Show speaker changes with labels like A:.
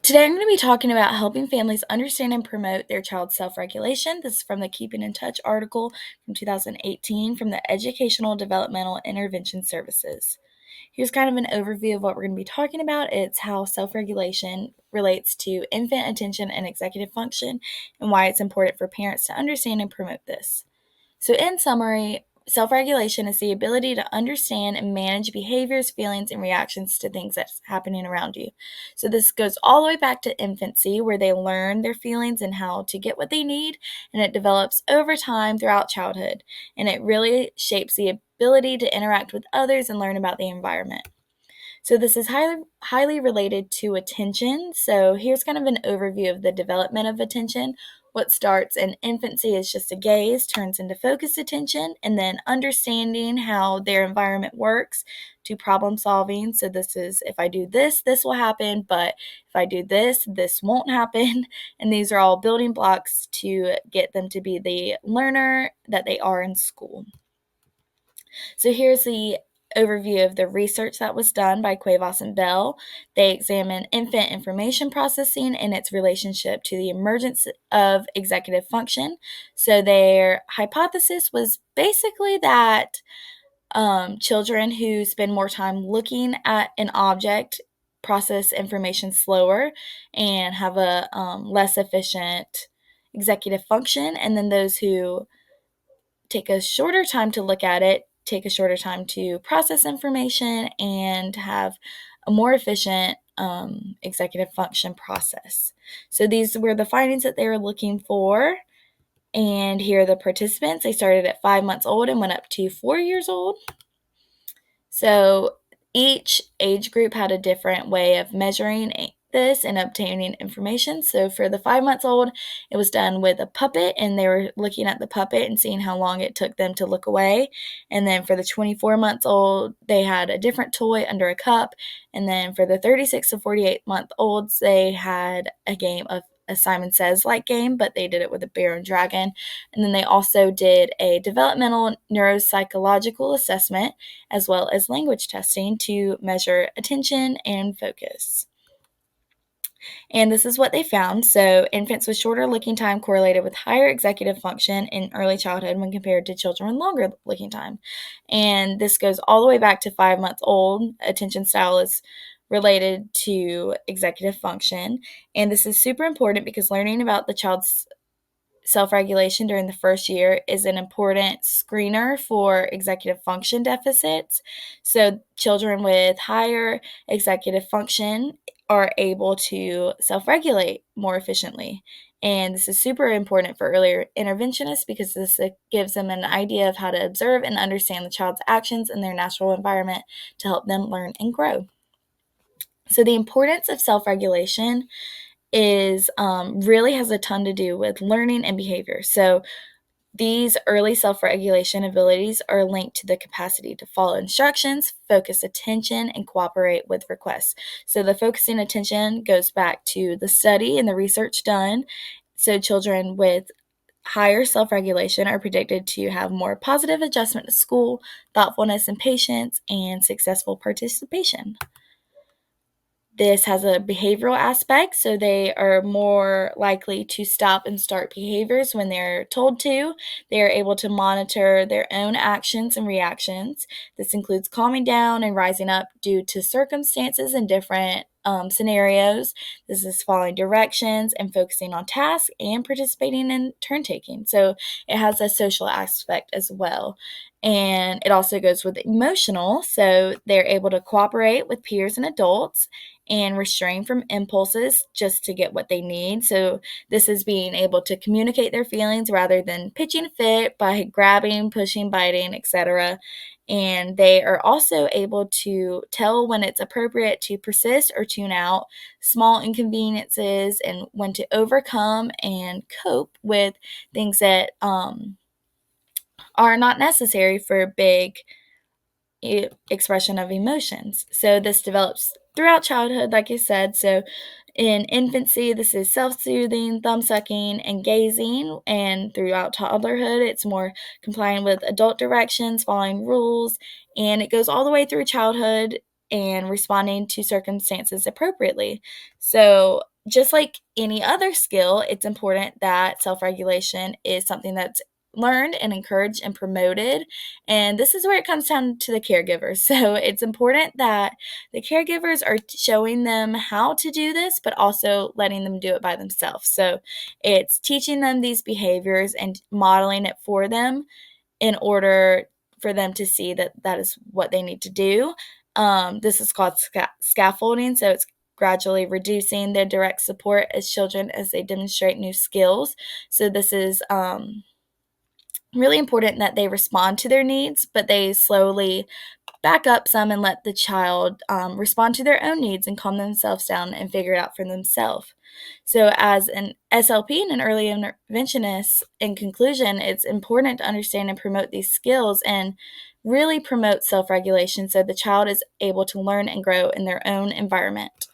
A: Today, I'm going to be talking about helping families understand and promote their child's self-regulation. This is from the Keeping in Touch article from 2018 from the Educational Developmental Intervention Services. Here's kind of an overview of what we're going to be talking about. It's how self-regulation relates to infant attention and executive function and why it's important for parents to understand and promote this. So, in summary, self-regulation is the ability to understand and manage behaviors, feelings, and reactions to things that's happening around you. So this goes all the way back to infancy, where they learn their feelings and how to get what they need, and it develops over time throughout childhood, and it really shapes the ability to interact with others and learn about the environment. So this is highly related to attention. So here's kind of an overview of the development of attention. What starts in infancy is just a gaze, turns into focused attention, and then understanding how their environment works to problem solving. So this is, if I do this, this will happen, but if I do this, this won't happen. And these are all building blocks to get them to be the learner that they are in school. So here's the overview of the research that was done by Cuevas and Bell. They examined infant information processing and its relationship to the emergence of executive function. So their hypothesis was basically that children who spend more time looking at an object process information slower and have a less efficient executive function, and then those who take a shorter time to look at it, take a shorter time to process information, and have a more efficient executive function process. So these were the findings that they were looking for. And here are the participants. They started at 5 months old and went up to 4 years old. So each age group had a different way of measuring this and obtaining information. So for the 5 months old, it was done with a puppet, and they were looking at the puppet and seeing how long it took them to look away. And then for the 24 months old, they had a different toy under a cup. And then for the 36 to 48 month olds, they had a game of a Simon Says like game, but they did it with a bear and dragon. And then they also did a developmental neuropsychological assessment as well as language testing to measure attention and focus. And this is what they found. So infants with shorter looking time correlated with higher executive function in early childhood when compared to children with longer looking time. And this goes all the way back to 5 months old. Attention style is related to executive function. And this is super important because learning about the child's self-regulation during the first year is an important screener for executive function deficits. So children with higher executive function are able to self-regulate more efficiently. And this is super important for earlier interventionists because this gives them an idea of how to observe and understand the child's actions in their natural environment to help them learn and grow. So the importance of self-regulation is really has a ton to do with learning and behavior. So these early self-regulation abilities are linked to the capacity to follow instructions, focus attention, and cooperate with requests. So the focusing attention goes back to the study and the research done. So children with higher self-regulation are predicted to have more positive adjustment to school, thoughtfulness and patience, and successful participation. This has a behavioral aspect, so they are more likely to stop and start behaviors when they're told to. They are able to monitor their own actions and reactions. This includes calming down and rising up due to circumstances in different scenarios. This is following directions and focusing on tasks and participating in turn taking. So it has a social aspect as well. And it also goes with emotional, so they're able to cooperate with peers and adults and restrain from impulses just to get what they need. So this is being able to communicate their feelings rather than pitching a fit by grabbing, pushing, biting, etc. And they are also able to tell when it's appropriate to persist or tune out small inconveniences and when to overcome and cope with things that are not necessary for big expression of emotions. So this develops throughout childhood, like I said. So in infancy, this is self-soothing, thumb-sucking, and gazing. And throughout toddlerhood, it's more complying with adult directions, following rules. And it goes all the way through childhood and responding to circumstances appropriately. So just like any other skill, it's important that self-regulation is something that's learned and encouraged and promoted. And this is where it comes down to the caregivers. So it's important that the caregivers are showing them how to do this, but also letting them do it by themselves. So it's teaching them these behaviors and modeling it for them in order for them to see that that is what they need to do. This is called scaffolding. So it's gradually reducing their direct support as children as they demonstrate new skills. So this is really important that they respond to their needs, but they slowly back up some and let the child respond to their own needs and calm themselves down and figure it out for themselves. So, as an SLP and an early interventionist, in conclusion, it's important to understand and promote these skills and really promote self regulation so the child is able to learn and grow in their own environment.